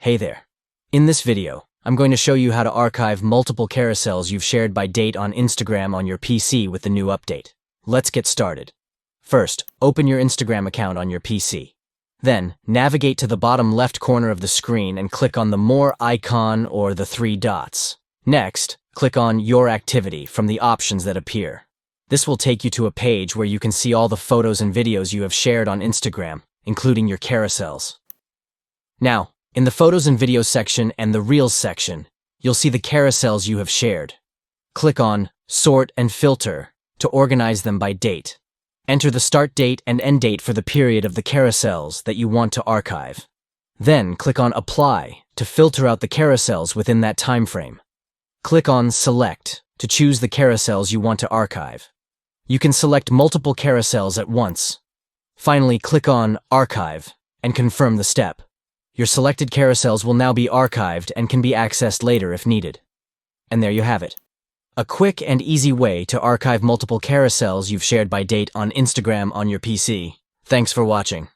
Hey there. In this video, I'm going to show you how to archive multiple carousels you've shared by date on Instagram on your PC with the new update. Let's get started. First, open your Instagram account on your PC. Then, navigate to the bottom left corner of the screen and click on the More icon or the three dots. Next, click on Your Activity from the options that appear. This will take you to a page where you can see all the photos and videos you have shared on Instagram, including your carousels. Now, in the Photos and Videos section and the Reels section, you'll see the carousels you have shared. Click on Sort and Filter to organize them by date. Enter the start date and end date for the period of the carousels that you want to archive. Then click on Apply to filter out the carousels within that time frame. Click on Select to choose the carousels you want to archive. You can select multiple carousels at once. Finally, click on Archive and confirm the step. Your selected carousels will now be archived and can be accessed later if needed. And there you have it. A quick and easy way to archive multiple carousels you've shared by date on Instagram on your PC. Thanks for watching.